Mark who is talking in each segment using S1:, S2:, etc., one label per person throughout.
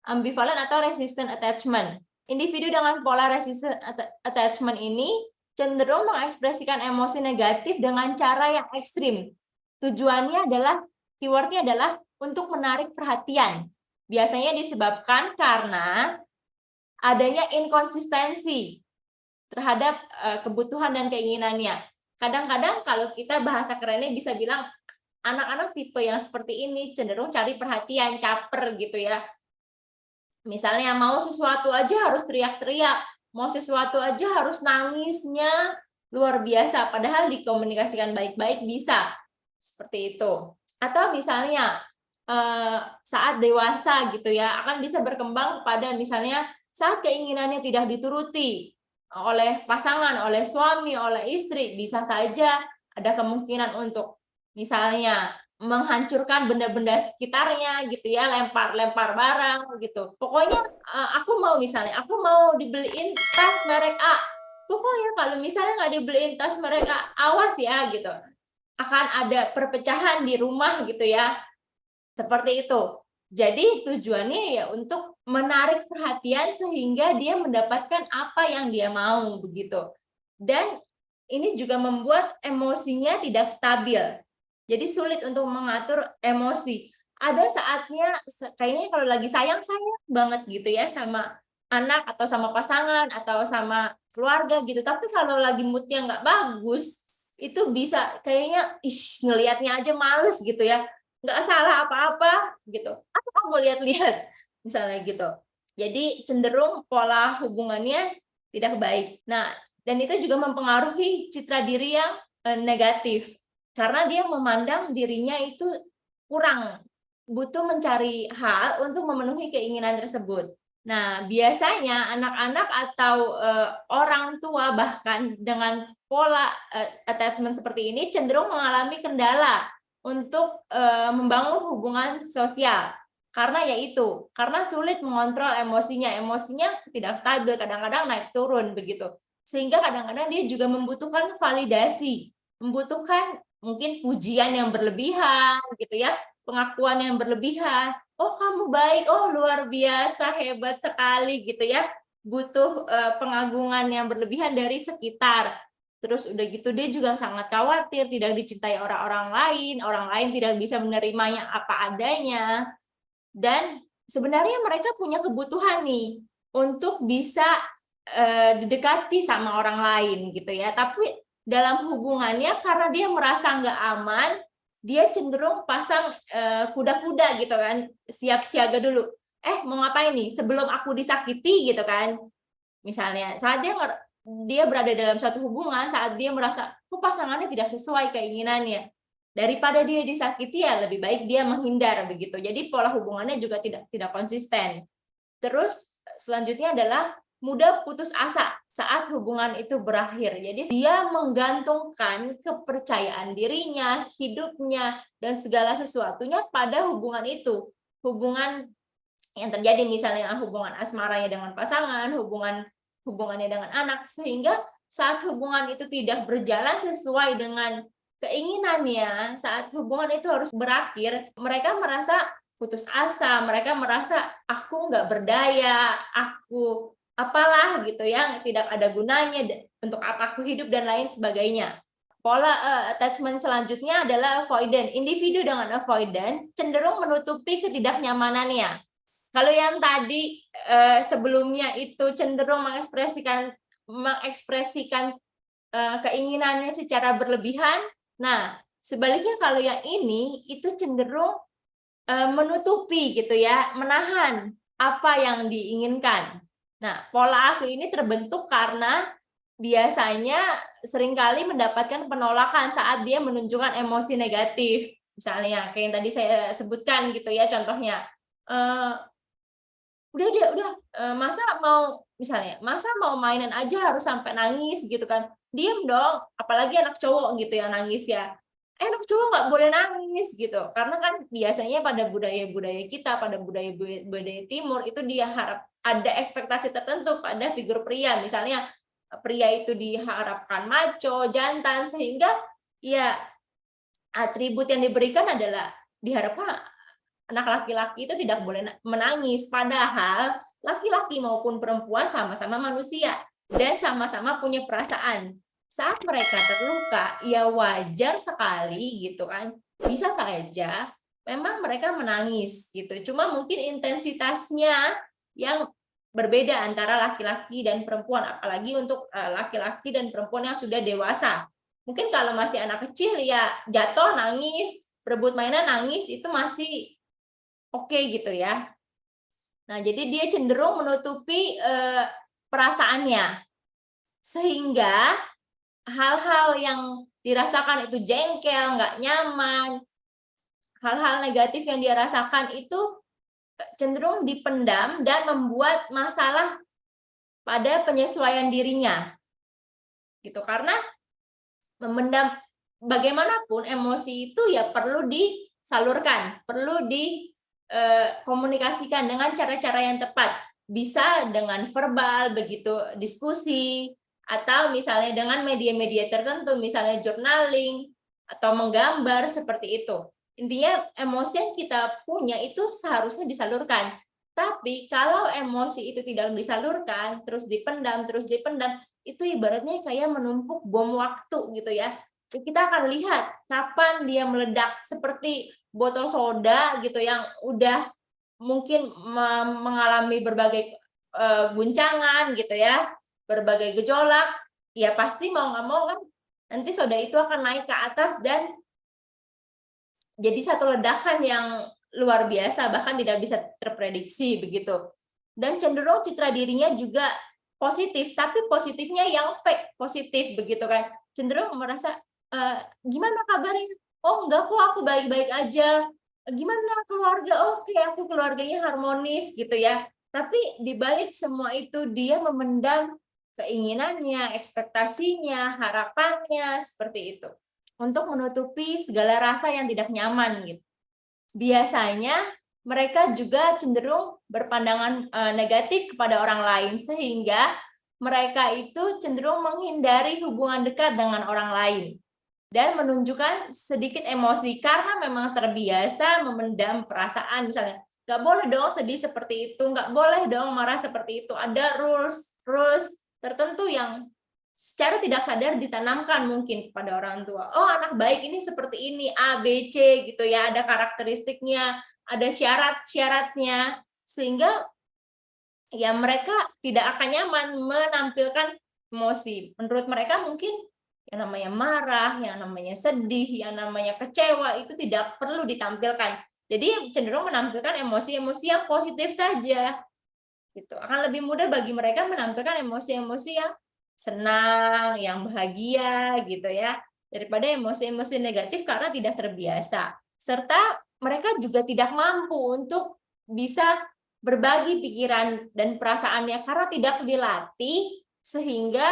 S1: ambivalent atau resistant attachment. Individu dengan pola resistant attachment ini cenderung mengekspresikan emosi negatif dengan cara yang ekstrim. Tujuannya adalah, keywordnya adalah untuk menarik perhatian. Biasanya disebabkan karena adanya inkonsistensi terhadap kebutuhan dan keinginannya. Kadang-kadang kalau kita bahasa kerennya bisa bilang anak-anak tipe yang seperti ini cenderung cari perhatian, caper gitu ya. Misalnya mau sesuatu aja harus teriak-teriak, mau sesuatu aja harus nangisnya luar biasa, padahal dikomunikasikan baik-baik bisa. Seperti itu. Atau misalnya saat dewasa gitu ya, akan bisa berkembang pada misalnya saat keinginannya tidak dituruti oleh pasangan, oleh suami, oleh istri, bisa saja ada kemungkinan untuk misalnya menghancurkan benda-benda sekitarnya gitu ya, lempar-lempar barang gitu. Pokoknya aku mau dibeliin tas merek A. Pokoknya kalau misalnya nggak dibeliin tas merek A, awas ya gitu. Akan ada perpecahan di rumah gitu ya. Seperti itu. Jadi tujuannya ya untuk menarik perhatian sehingga dia mendapatkan apa yang dia mau begitu. Dan ini juga membuat emosinya tidak stabil. Jadi sulit untuk mengatur emosi. Ada saatnya kayaknya kalau lagi sayang-sayang banget gitu ya sama anak atau sama pasangan atau sama keluarga gitu. Tapi kalau lagi moodnya nggak bagus, itu bisa kayaknya ngelihatnya aja males gitu ya. Nggak salah apa-apa gitu. Apa kamu lihat-lihat misalnya gitu. Jadi cenderung pola hubungannya tidak baik. Nah, dan itu juga mempengaruhi citra diri yang negatif. Karena dia memandang dirinya itu kurang, butuh mencari hal untuk memenuhi keinginan tersebut. Nah, biasanya anak-anak atau orang tua bahkan dengan pola attachment seperti ini cenderung mengalami kendala untuk membangun hubungan sosial. Karena yaitu, karena sulit mengontrol emosinya tidak stabil, kadang-kadang naik turun begitu. Sehingga kadang-kadang dia juga membutuhkan validasi, membutuhkan mungkin pujian yang berlebihan gitu ya, pengakuan yang berlebihan. Oh, kamu baik, oh luar biasa, hebat sekali gitu ya. Butuh pengagungan yang berlebihan dari sekitar. Terus udah gitu dia juga sangat khawatir tidak dicintai orang lain tidak bisa menerimanya apa adanya. Dan sebenarnya mereka punya kebutuhan nih untuk bisa didekati sama orang lain gitu ya. Tapi dalam hubungannya karena dia merasa nggak aman, dia cenderung pasang kuda-kuda gitu kan, siap siaga dulu. Mau ngapain nih? Sebelum aku disakiti gitu kan. Misalnya saat dia berada dalam suatu hubungan, saat dia merasa kok pasangannya tidak sesuai keinginannya, daripada dia disakiti ya lebih baik dia menghindar begitu. Jadi pola hubungannya juga tidak konsisten. Terus selanjutnya adalah mudah putus asa saat hubungan itu berakhir. Jadi dia menggantungkan kepercayaan dirinya, hidupnya, dan segala sesuatunya pada hubungan itu. Hubungan yang terjadi misalnya hubungan asmaranya dengan pasangan, hubungannya dengan anak, sehingga saat hubungan itu tidak berjalan sesuai dengan keinginannya, saat hubungan itu harus berakhir, mereka merasa putus asa, mereka merasa aku nggak berdaya, aku apalah gitu ya, tidak ada gunanya untuk apa aku hidup dan lain sebagainya. Pola attachment selanjutnya adalah avoidant. Individu dengan avoidant cenderung menutupi ketidaknyamanannya. Kalau yang tadi sebelumnya itu cenderung mengekspresikan keinginannya secara berlebihan. Nah, sebaliknya kalau yang ini itu cenderung menutupi gitu ya, menahan apa yang diinginkan. Nah, pola asuh ini terbentuk karena biasanya seringkali mendapatkan penolakan saat dia menunjukkan emosi negatif. Misalnya kayak yang tadi saya sebutkan gitu ya contohnya. Udah, masa mau mainan aja harus sampai nangis gitu kan, diem dong, apalagi anak cowok gitu yang nangis ya, anak cowok nggak boleh nangis gitu, karena kan biasanya pada budaya-budaya kita, pada budaya timur itu dia harap ada ekspektasi tertentu pada figur pria, misalnya pria itu diharapkan macho, jantan, sehingga ya atribut yang diberikan adalah diharapkan anak laki-laki itu tidak boleh menangis, padahal laki-laki maupun perempuan sama-sama manusia dan sama-sama punya perasaan. Saat mereka terluka, ya wajar sekali gitu kan. Bisa saja memang mereka menangis gitu. Cuma mungkin intensitasnya yang berbeda antara laki-laki dan perempuan, apalagi untuk laki-laki dan perempuan yang sudah dewasa. Mungkin kalau masih anak kecil ya jatuh nangis, berebut mainan nangis itu masih oke gitu ya. Nah, jadi dia cenderung menutupi perasaannya. Sehingga hal-hal yang dirasakan itu jengkel, nggak nyaman, hal-hal negatif yang dia rasakan itu cenderung dipendam dan membuat masalah pada penyesuaian dirinya. Gitu. Karena memendam bagaimanapun emosi itu ya perlu disalurkan, perlu dikomunikasikan dengan cara-cara yang tepat. Bisa dengan verbal, begitu diskusi, atau misalnya dengan media-media tertentu, misalnya journaling, atau menggambar, seperti itu. Intinya emosi yang kita punya itu seharusnya disalurkan. Tapi kalau emosi itu tidak disalurkan, terus dipendam, itu ibaratnya kayak menumpuk bom waktu gitu ya. Kita akan lihat kapan dia meledak, seperti botol soda gitu yang udah mungkin mengalami berbagai guncangan gitu ya, berbagai gejolak, ya pasti mau nggak mau kan nanti soda itu akan naik ke atas dan jadi satu ledakan yang luar biasa, bahkan tidak bisa terprediksi begitu. Dan cenderung citra dirinya juga positif, tapi positifnya yang fake positif begitu kan. Cenderung merasa, gimana kabarnya? Oh enggak kok, aku baik-baik aja. Gimana keluarga? Oke, aku keluarganya harmonis gitu ya. Tapi di balik semua itu dia memendam keinginannya, ekspektasinya, harapannya, seperti itu. Untuk menutupi segala rasa yang tidak nyaman gitu. Biasanya mereka juga cenderung berpandangan negatif kepada orang lain, sehingga mereka itu cenderung menghindari hubungan dekat dengan orang lain dan menunjukkan sedikit emosi karena memang terbiasa memendam perasaan. Misalnya, nggak boleh dong sedih seperti itu, nggak boleh dong marah seperti itu. Ada rules tertentu yang secara tidak sadar ditanamkan mungkin kepada orang tua. Oh, anak baik ini seperti ini, A, B, C gitu ya, ada karakteristiknya, ada syarat-syaratnya, sehingga ya mereka tidak akan nyaman menampilkan emosi. Menurut mereka mungkin yang namanya marah, yang namanya sedih, yang namanya kecewa itu tidak perlu ditampilkan. Jadi cenderung menampilkan emosi-emosi yang positif saja. Gitu. Akan lebih mudah bagi mereka menampilkan emosi-emosi yang senang, yang bahagia gitu ya, daripada emosi-emosi negatif karena tidak terbiasa. Serta mereka juga tidak mampu untuk bisa berbagi pikiran dan perasaannya karena tidak dilatih, sehingga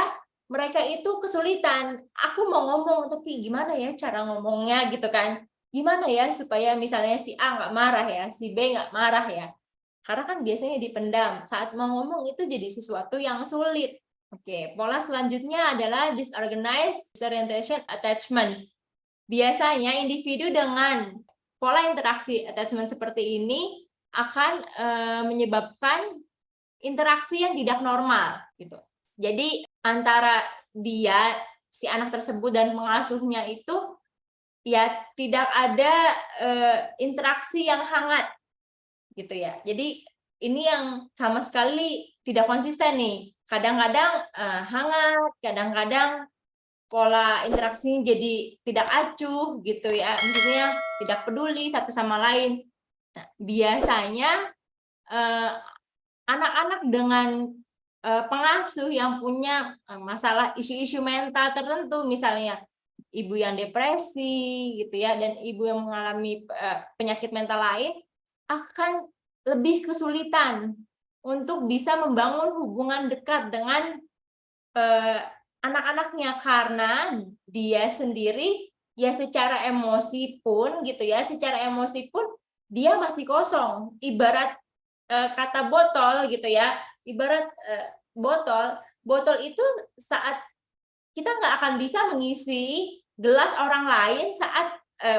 S1: mereka itu kesulitan. Aku mau ngomong tapi gimana ya cara ngomongnya gitu kan? Gimana ya supaya misalnya si A nggak marah ya, si B nggak marah ya? Karena kan biasanya dipendam. Saat mau ngomong itu jadi sesuatu yang sulit. Oke, pola selanjutnya adalah disorganized disorientation attachment. Biasanya individu dengan pola interaksi attachment seperti ini akan menyebabkan interaksi yang tidak normal gitu. Jadi antara dia si anak tersebut dan pengasuhnya itu ya tidak ada interaksi yang hangat gitu ya. Jadi ini yang sama sekali tidak konsisten nih. Kadang-kadang hangat, kadang-kadang pola interaksinya jadi tidak acuh gitu ya. Maksudnya tidak peduli satu sama lain. Nah, biasanya anak-anak dengan pengasuh yang punya masalah isu-isu mental tertentu, misalnya ibu yang depresi gitu ya, dan ibu yang mengalami penyakit mental lain, akan lebih kesulitan untuk bisa membangun hubungan dekat dengan anak-anaknya karena dia sendiri ya secara emosi pun gitu ya, secara emosi pun dia masih kosong. Ibarat kata botol gitu ya, ibarat botol itu saat kita nggak akan bisa mengisi gelas orang lain saat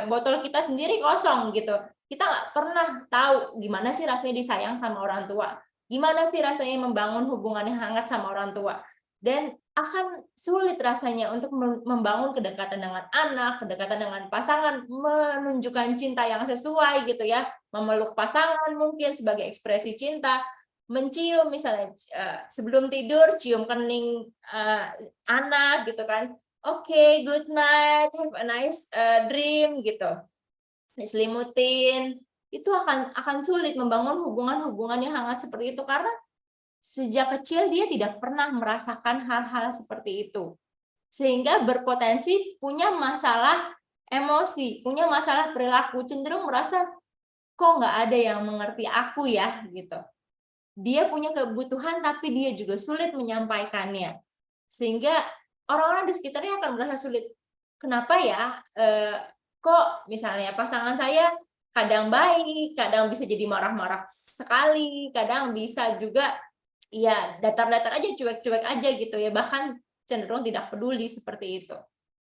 S1: botol kita sendiri kosong gitu. Kita nggak pernah tahu gimana sih rasanya disayang sama orang tua, gimana sih rasanya membangun hubungan yang hangat sama orang tua. Dan akan sulit rasanya untuk membangun kedekatan dengan anak, kedekatan dengan pasangan, menunjukkan cinta yang sesuai gitu ya, memeluk pasangan mungkin sebagai ekspresi cinta, mencium misalnya sebelum tidur cium kening anak gitu kan. Oke, good night, have a nice dream gitu. Diselimutin. Itu akan sulit membangun hubungan-hubungan yang hangat seperti itu karena sejak kecil dia tidak pernah merasakan hal-hal seperti itu. Sehingga berpotensi punya masalah emosi, punya masalah perilaku, cenderung merasa kok nggak ada yang mengerti aku ya gitu. Dia punya kebutuhan tapi dia juga sulit menyampaikannya. Sehingga orang-orang di sekitarnya akan merasa sulit. Kenapa ya? Kok misalnya pasangan saya kadang baik, kadang bisa jadi marah-marah sekali, kadang bisa juga ya datar-datar aja, cuek-cuek aja gitu ya, bahkan cenderung tidak peduli seperti itu.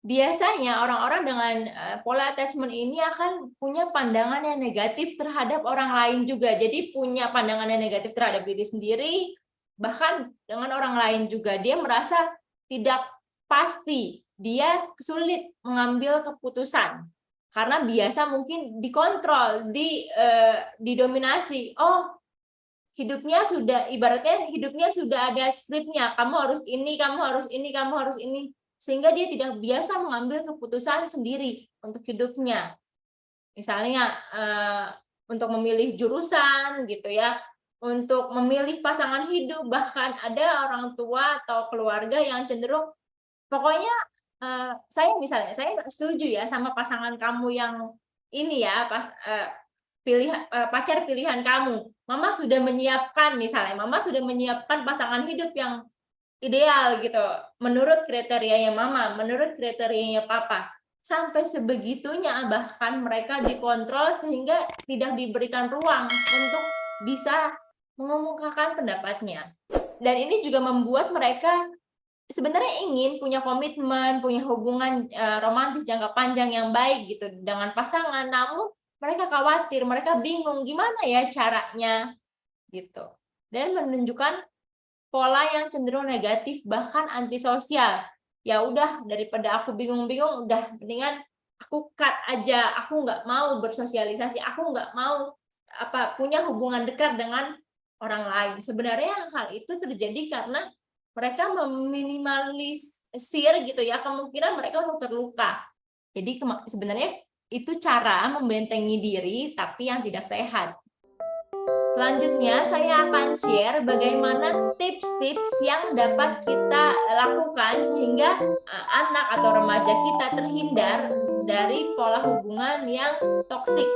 S1: Biasanya orang-orang dengan pola attachment ini akan punya pandangan yang negatif terhadap orang lain juga. Jadi punya pandangan yang negatif terhadap diri sendiri, bahkan dengan orang lain juga. Dia merasa tidak pasti, dia sulit mengambil keputusan. Karena biasa mungkin dikontrol, didominasi. Oh, hidupnya sudah ibaratnya hidupnya sudah ada skripnya, kamu harus ini, kamu harus ini, kamu harus ini, sehingga dia tidak biasa mengambil keputusan sendiri untuk hidupnya. Misalnya untuk memilih jurusan gitu ya, untuk memilih pasangan hidup, bahkan ada orang tua atau keluarga yang cenderung pokoknya saya misalnya saya nggak setuju ya sama pasangan kamu yang ini ya pacar pilihan kamu. Mama sudah menyiapkan misalnya, mama sudah menyiapkan pasangan hidup yang ideal gitu, menurut kriterianya mama, menurut kriterianya papa. Sampai sebegitunya bahkan mereka dikontrol sehingga tidak diberikan ruang untuk bisa mengemukakan pendapatnya. Dan ini juga membuat mereka sebenarnya ingin punya komitmen, punya hubungan romantis jangka panjang yang baik gitu dengan pasangan, namun mereka khawatir, mereka bingung gimana ya caranya gitu. Dan menunjukkan pola yang cenderung negatif bahkan antisosial. Ya udah daripada aku bingung-bingung udah mendingan aku cut aja, aku nggak mau bersosialisasi, aku nggak mau punya hubungan dekat dengan orang lain. Sebenarnya hal itu terjadi karena mereka meminimalisir gitu ya kemungkinan mereka untuk terluka. Jadi sebenarnya itu cara membentengi diri tapi yang tidak sehat. Selanjutnya saya akan share bagaimana tips-tips yang dapat kita lakukan sehingga anak atau remaja kita terhindar dari pola hubungan yang toksik